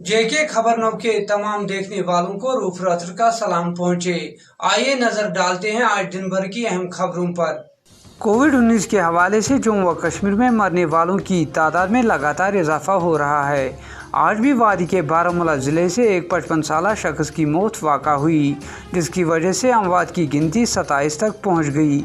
जेके खबर नौ के तमाम देखने वालों को रूफ रत्तर का सलाम पहुंचे। आइए नजर डालते हैं आज दिन भर की अहम खबरों पर। कोविड-19 के हवाले से जम्मू व कश्मीर में मरने वालों की तादाद में लगातार इजाफा हो रहा है। आज भी वादी के बारामूला ज़िले से एक 55 साला शख्स की मौत वाक़ा हुई, जिसकी वजह से अमवात की गिनती 27 तक पहुँच गई।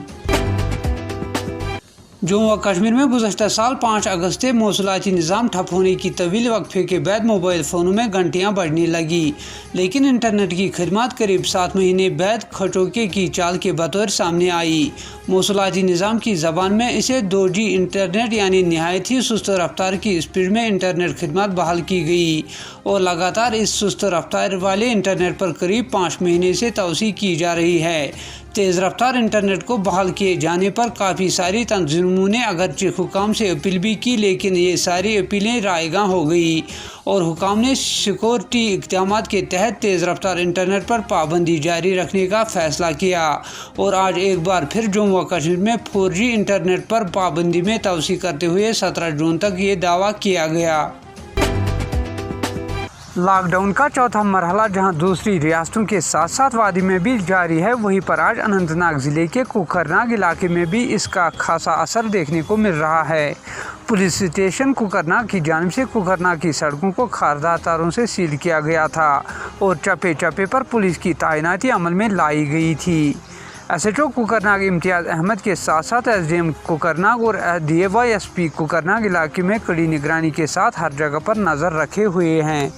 जम्मू व कश्मीर में गुज़श्ता साल 5 अगस्त से मौसूलाती निज़ाम ठप होने की तवील वक्फे के बाद मोबाइल फ़ोनों में घंटियाँ बढ़ने लगी, लेकिन इंटरनेट की खिदमत करीब 7 महीने बाद खटोके की चाल के बतौर सामने आई। मौसूलाती निज़ाम की ज़बान में इसे 2G इंटरनेट यानी नहायत ही सुस्त रफ्तार की स्पीड में इंटरनेट खिदमत बहाल की गई और लगातार इस सुस्त रफ्तार वाले इंटरनेट पर करीब 5 महीने से तोसी की जा रही है। तेज़ रफ्तार इंटरनेट को बहाल किए जाने पर काफ़ी सारी तंजीमों ने अगरचे हुकाम से अपील भी की, लेकिन ये सारी अपीलें रायगां हो गई और हुकाम ने सिक्योरिटी इक़दाम के तहत तेज़ रफ्तार इंटरनेट पर पाबंदी जारी रखने का फ़ैसला किया और आज एक बार फिर जम्मू व कश्मीर में 4G इंटरनेट पर पाबंदी में तोसी करते हुए 17 जून तक ये दावा किया गया। लॉकडाउन का चौथा मरहला जहां दूसरी रियासतों के साथ साथ वादी में भी जारी है, वहीं पर आज अनंतनाग ज़िले के कुकरनाग इलाके में भी इसका खासा असर देखने को मिल रहा है। पुलिस स्टेशन कुकरनाग की जानिब से कुकरनाग की सड़कों को खारदार तारों से सील किया गया था और चप्पे चप्पे पर पुलिस की तैनाती अमल में लाई गई थी। SHO कुकरनाग इम्तियाज़ अहमद के साथ साथ SDM कुकरनाग और DYSP कुकरनाग इलाके में कड़ी निगरानी के साथ हर जगह पर नज़र रखे हुए हैं।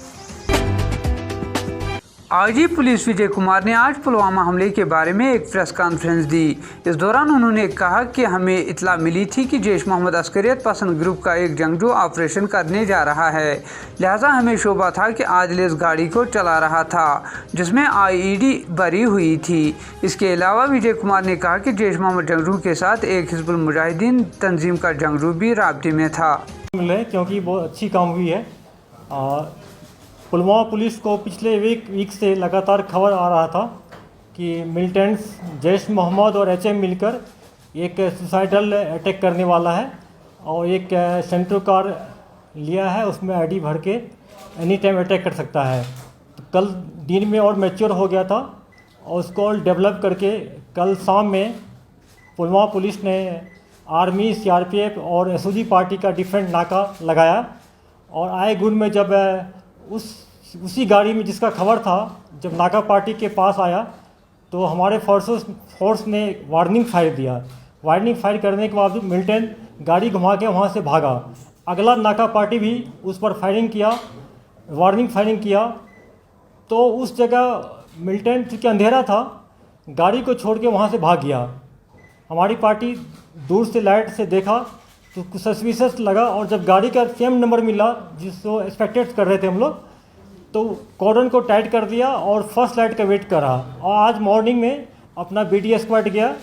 IG पुलिस विजय कुमार ने आज पुलवामा हमले के बारे में एक प्रेस कॉन्फ्रेंस दी। इस दौरान उन्होंने कहा कि हमें इत्तला मिली थी कि जैश मोहम्मद अस्करियत पसंद ग्रुप का एक जंगजू ऑपरेशन करने जा रहा है, लिहाजा हमें शोबा था कि आदिल इस गाड़ी को चला रहा था जिसमें IED भरी हुई थी। इसके अलावा विजय कुमार ने कहा कि जैश मोहम्मद जंगजू के साथ एक हिजबुल मुजाहिदीन तंजीम का जंगजू भी राब्ते में था। क्योंकि बहुत अच्छी काम हुई है। पुलवामा पुलिस को पिछले वीक से लगातार खबर आ रहा था कि मिलिटेंट्स जैश मोहम्मद और HM मिलकर एक सुसाइडल अटैक करने वाला है और एक सेंट्रो कार लिया है, उसमें ID भर के एनी टाइम अटैक कर सकता है। तो कल दिन में और मैच्योर हो गया था और उसको और डेवलप करके कल शाम में पुलवामा पुलिस ने आर्मी, CRPF और SOG पार्टी का डिफरेंट नाका लगाया और आए गुण में जब उसी गाड़ी में जिसका खबर था, जब नाका पार्टी के पास आया तो हमारे फोर्स ने वार्निंग फायर दिया। वार्निंग फायर करने के बाद मिलिटेंट गाड़ी घुमा के वहाँ से भागा। अगला नाका पार्टी भी उस पर वार्निंग फायरिंग किया। तो उस जगह मिलिटेंट चूँकि अंधेरा था, गाड़ी को छोड़ के वहाँ से भाग गया। हमारी पार्टी दूर से लाइट से देखा तो कुछ सस्पिशियस लगा और जब गाड़ी का सेम नंबर मिला जिसको एक्सपेक्टेड कर रहे थे हम लोग, तो कॉर्डन को टाइट कर दिया और फर्स्ट लाइट का वेट करा। और आज मॉर्निंग में अपना BD स्क्वाड गया।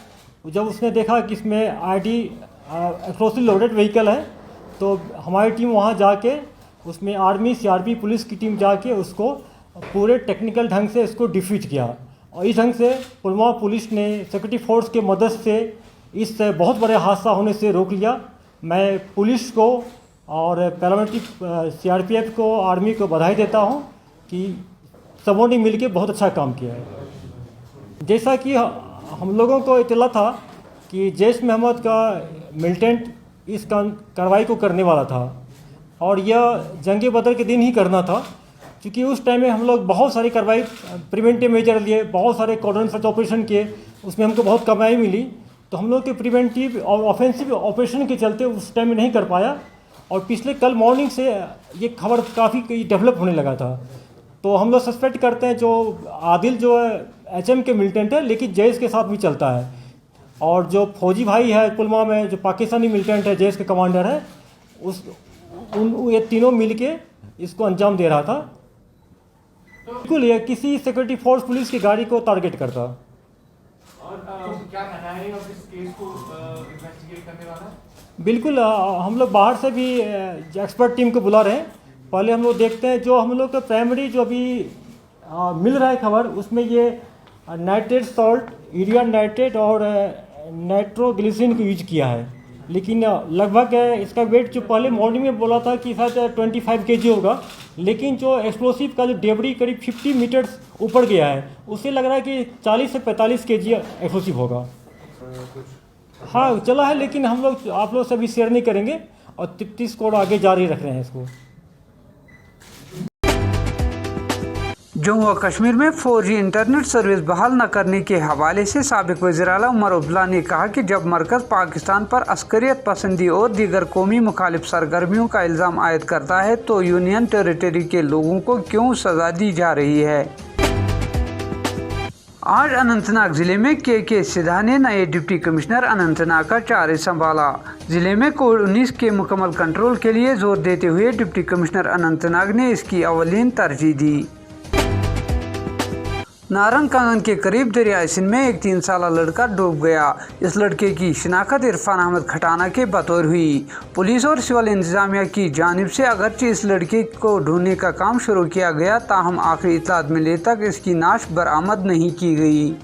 जब उसने देखा कि इसमें ID एक्सप्लोसिव लोडेड व्हीकल है, तो हमारी टीम वहाँ जाके उसमें आर्मी, CRP पुलिस की टीम जाके उसको पूरे टेक्निकल ढंग से इसको डिफीट किया। और इस ढंग से पुलवामा पुलिस ने सिक्योरिटी फोर्स के मदद से इस बहुत बड़े हादसा होने से रोक लिया। मैं पुलिस को और पैरामिलिट्री CRPF को, आर्मी को बधाई देता हूं कि सबों ने मिलकर बहुत अच्छा काम किया है। जैसा कि हम लोगों को इत्तला था कि जैश मोहम्मद का मिलिटेंट इस कार्रवाई को करने वाला था और यह जंग बदर के दिन ही करना था, क्योंकि उस टाइम में हम लोग बहुत सारी कार्रवाई प्रिवेंटिव मेजर लिए, बहुत सारे कॉर्डन सर्च ऑपरेशन किए, उसमें हमको बहुत कमाई मिली। तो हम लोग के प्रिवेंटिव और ऑफेंसिव ऑपरेशन के चलते उस टाइम में नहीं कर पाया और पिछले कल मॉर्निंग से ये खबर काफ़ी डेवलप होने लगा था। तो हम लोग सस्पेक्ट करते हैं जो आदिल जो है HM के मिलिटेंट है, लेकिन जैश के साथ भी चलता है। और जो फौजी भाई है पुलवामा में जो पाकिस्तानी मिलिटेंट है, जैश के कमांडर है, ये तीनों मिलके इसको अंजाम दे रहा था। बिल्कुल ये किसी सिक्योरिटी फोर्स पुलिस की गाड़ी को टारगेट करता। और क्या कहना है इस केस को इन्वेस्टिगेट करने वाला? बिल्कुल हम लोग बाहर से भी एक्सपर्ट टीम को बुला रहे हैं। पहले हम लोग देखते हैं जो हम लोग का प्राइमरी जो अभी मिल रहा है खबर, उसमें ये नाइट्रेट सॉल्ट, यूरिया नाइट्रेट और नाइट्रोग्लिसरीन को यूज किया है। लेकिन लगभग इसका वेट जो पहले मॉर्निंग में बोला था कि शायद 25 kg होगा, लेकिन जो एक्सप्लोसिव का जो डेबरी करीब 50 मीटर्स ऊपर गया है, उससे लग रहा है कि 40 से 45 kg एक्सप्लोसिव होगा। हाँ चला है, लेकिन हम लोग आप लोग से अभी शेयर नहीं करेंगे और 33 कोड आगे जारी रख रहे हैं इसको। जम्मू और कश्मीर में 4G इंटरनेट सर्विस बहाल न करने के हवाले से साबिक वज़ीर आला उमर अब्दुल्ला ने कहा कि जब मरकज़ पाकिस्तान पर अस्करियत पसंदी और दीगर कौमी मुखालिफ सरगर्मियों का इल्ज़ाम आयद करता है तो यूनियन टेरिटरी के लोगों को क्यों सज़ा दी जा रही है। आज अनंतनाग जिले में के सिद्धा ने नए डिप्टी कमिश्नर अनंतनाग का चार्ज संभाला। जिले में कोविड-19 के मुकम्मल कंट्रोल के लिए जोर देते हुए डिप्टी कमिश्नर अनंतनाग ने इसकी अवलीन तरजीह दी। नारंग कांगन के करीब दरियाई सिंध में एक 3 साला लड़का डूब गया। इस लड़के की शिनाख्त इरफान अहमद खटाना के बतौर हुई। पुलिस और सिविल इंतजामिया की जानिब से अगरचे इस लड़के को ढूंढने का काम शुरू किया गया, ताहम आखिरी इत्तलात मिलने तक इसकी नाश बरामद नहीं की गई।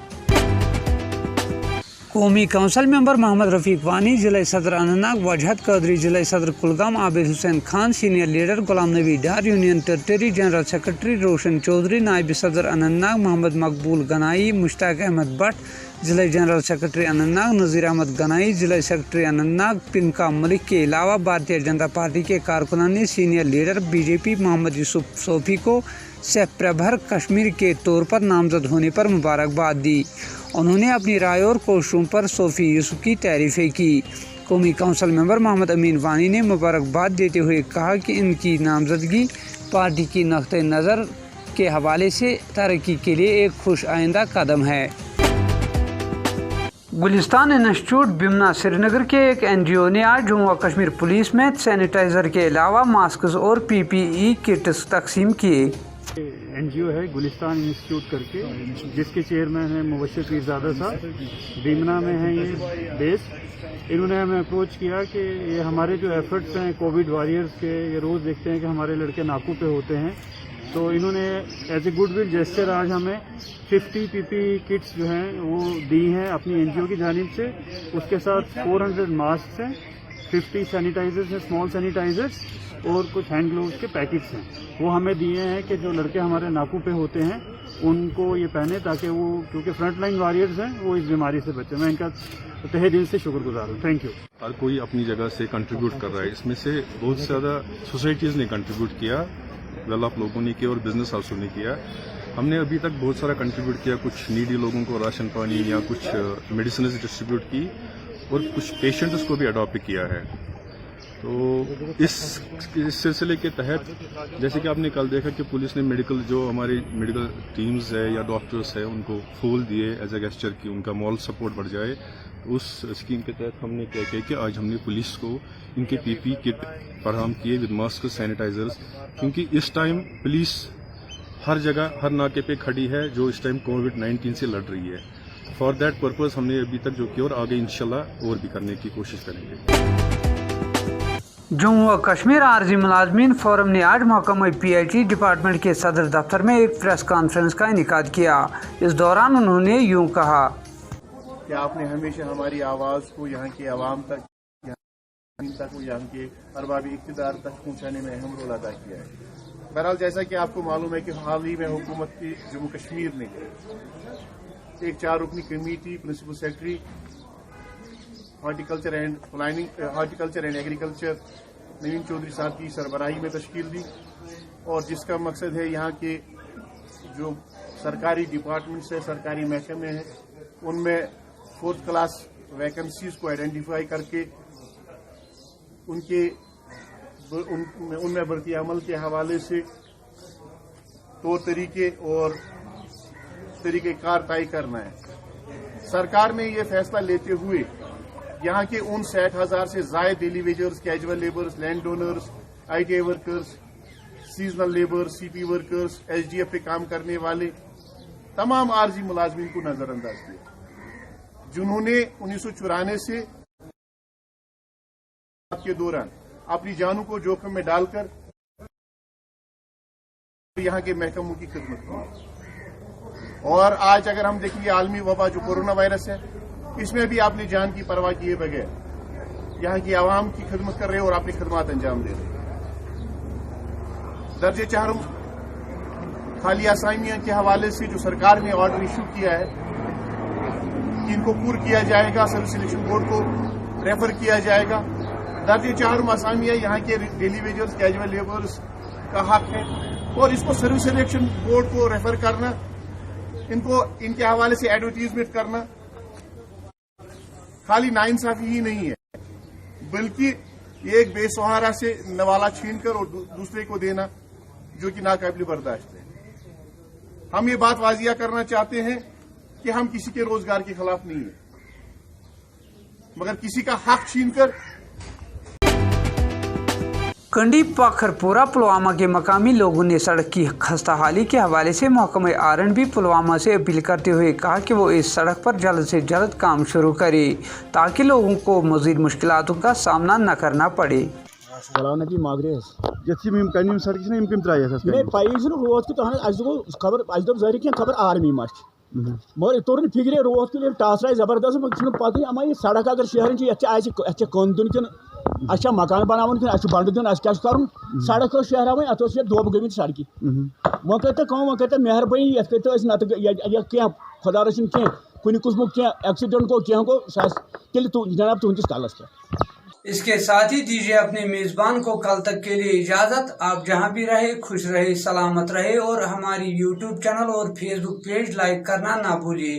कौमी कौंसल मेंबर मोहम्मद रफीक वानी, जिला सदर अनंतनाग वजहत कदरी, जिला सदर कुलगाम आबिद हुसैन खान, सीनियर लीडर गुलाम नबी डार, यूनियन टेरिटरी जनरल सेक्रेटरी रोशन चौधरी, नायब सदर अनंतनाग मोहम्मद मकबूल गनाई, मुश्ताक अहमद भट्ट, जिला जनरल सेक्रेटरी अनंतनाग नज़ीर अहमद गनाई, जिला सेक्रेटरी अनंतनाग पिंका मलिक के अलावा भारतीय जनता पार्टी के कारकुनान ने senior leader BJP Mohammad Yusuf Sofi को सेप्टेम्बर कश्मीर के तौर पर नामजद होने पर मुबारकबाद दी। उन्होंने अपनी राय और कोशिशों पर सोफी यूसुफ की तारीफ़ें की। कौमी कौंसल मेंबर मोहम्मद अमीन वानी ने मुबारकबाद देते हुए कहा कि इनकी नामजदगी पार्टी की नक़्ते नज़र के हवाले से तरक्की के लिए एक खुश आइंदा कदम है। गुलिस्तान इंस्टीट्यूट बिमना श्रीनगर के एक NGO ने आज जम्मू और कश्मीर पुलिस में सैनिटाइज़र के अलावा मास्क और PPE किट्स तकसीम किए। NGO है गुलिस्तान इंस्टीट्यूट करके, जिसके चेयरमैन है मुबश्शिर पीरज़ादा साहब, बीमना में है ये बेस। इन्होंने हमें अप्रोच किया कि ये हमारे जो एफर्ट्स हैं कोविड वॉरियर्स के, ये रोज़ देखते हैं कि हमारे लड़के नाकू पे होते हैं, तो इन्होंने एज ए गुडविल जेस्चर आज हमें 50 PPE किट्स जो हैं वो दी हैं अपनी NGO की जानिब से। उसके साथ 400 मास्क हैं, 50 सैनिटाइजर्स हैं, स्मॉल सैनिटाइजर्स, और कुछ हैंड ग्लोव्स के पैकेट्स हैं, वो हमें दिए हैं कि जो लड़के हमारे नाकू पे होते हैं उनको ये पहने, ताकि वो, क्योंकि फ्रंट लाइन वॉरियर्स हैं, वो इस बीमारी से बचे। मैं इनका तहे दिल से शुक्रगुजार हूँ। Thank you. हर कोई अपनी जगह से कंट्रीब्यूट कर रहा है। इसमें से बहुत ज़्यादा सोसाइटीज़ ने कंट्रीब्यूट किया, वेल ऑफ लोगों ने किया और बिजनेस हाउसों ने किया। हमने अभी तक बहुत सारा कंट्रीब्यूट किया, कुछ नीडी लोगों को राशन पानी या कुछ मेडिसिन डिस्ट्रीब्यूट की, और कुछ पेशेंट्स को भी अडॉप्ट किया है। तो इस सिलसिले के तहत जैसे कि आपने कल देखा कि पुलिस ने जो हमारी मेडिकल टीम्स है या डॉक्टर्स है उनको फूल दिए एज ए गेस्चर की उनका मॉरल सपोर्ट बढ़ जाए। उस स्कीम के तहत हमने क्या किया कि आज हमने पुलिस को इनके PPE किट फराहम किए विद मास्क सैनिटाइजर्स, क्योंकि इस टाइम पुलिस हर जगह हर नाके पे खड़ी है जो इस टाइम कोविड-19 से लड़ रही है। फॉर दैट पर्पज़ हमने अभी तक जो किया और आगे इंशाल्लाह और भी करने की कोशिश करेंगे। जम्मू और कश्मीर आरजी मुलाजमीन फोरम ने आज महकमा PIT डिपार्टमेंट के सदर दफ्तर में एक प्रेस कॉन्फ्रेंस का इनेकाद किया। इस दौरान उन्होंने यूं कहा कि आपने हमेशा हमारी आवाज़ को यहाँ के अवाम तक यहाँ के अरबाब इक़्तिदार तक पहुँचाने में अहम रोल अदा किया है। बहरहाल जैसा कि आपको मालूम है कि हाल ही में हुकूमत की जम्मू कश्मीर ने एक 4 रुकनी committee principal secretary horticulture and agriculture Naveen Chaudhary साहब की सरबराही में तश्कील दी, और जिसका मकसद है यहाँ के जो सरकारी डिपार्टमेंट्स है, सरकारी महकमे हैं, उनमें 4th क्लास वैकेंसीज को आइडेंटिफाई करके उनमें भर्ती अमल के हवाले से तौर तरीके और तरीक़ेकार तय करना है। सरकार ने ये फैसला लेते हुए यहाँ के उन 60,000 से ज़ायद daily wagers, casual labours, land donors, ITA workers, seasonal labour, CP workers, SDF पे काम करने वाले तमाम आरजी मुलाजमीन को नजरअंदाज किया, जिन्होंने 1994 से के दौरान अपनी जानों को जोखिम में डालकर यहाँ के महकमों की खिदमत की। और आज अगर हम देखेंगे आलमी वबा जो कोरोना वायरस है, इसमें भी आपने जान की परवाह किए बगैर यहाँ की आवाम की खिदमत कर रहे हैं और अपनी खिदमत अंजाम दे रहे हैं। दर्जे चाहम खाली असामियों के हवाले से जो सरकार ने ऑर्डर इशू किया है कि इनको पूर किया जाएगा, सर्विस सिलेक्शन बोर्ड को रेफर किया जाएगा। दर्जे चाहम असामियां यहाँ के डेली वेजर्स, कैजुअल लेबर्स का हक है और इसको सर्विस सिलेक्शन बोर्ड को रेफर करना, इनको इनके हवाले से एडवर्टीजमेंट करना खाली नाइंसाफी ही नहीं है, बल्कि एक बेसहारा से नवाला छीनकर और दूसरे को देना जो कि नाकाबिल बर्दाश्त है। हम ये बात वाजिया करना चाहते हैं कि हम किसी के रोजगार के खिलाफ नहीं है, मगर किसी का हक छीनकर। कंडी पाखरपुरा पुलवामा के मकामी लोगों ने सड़क की खस्ताहाली के हवाले से महकमे R&B पुलवामा से अपील करते हुए कहा कि वो इस सड़क पर जल्द से जल्द काम शुरू करे ताकि लोगों को मजीद मुश्किलातों का सामना न करना पड़े। मगर तोर फिक्रे रोज के लिए टास राय जबरदस्त पता अमा ये सड़क अगर शहर कन दिन कि अच्छा मकान बनावन कि बंड दिन क्या कर सड़क शहर अत दोब गमित सड़क वो करते मेहरबानी ये नत क्या खुदा रचन क्या कुन किस्म क्या एक्सीडेंट को क्या को तेल जनाब तुंदिस कलस पे। इसके साथ ही दीजिए अपने मेजबान को कल तक के लिए इजाजत। आप जहां भी रहे खुश रहे, सलामत रहे और हमारी YouTube चैनल और Facebook पेज लाइक करना ना भूलिए।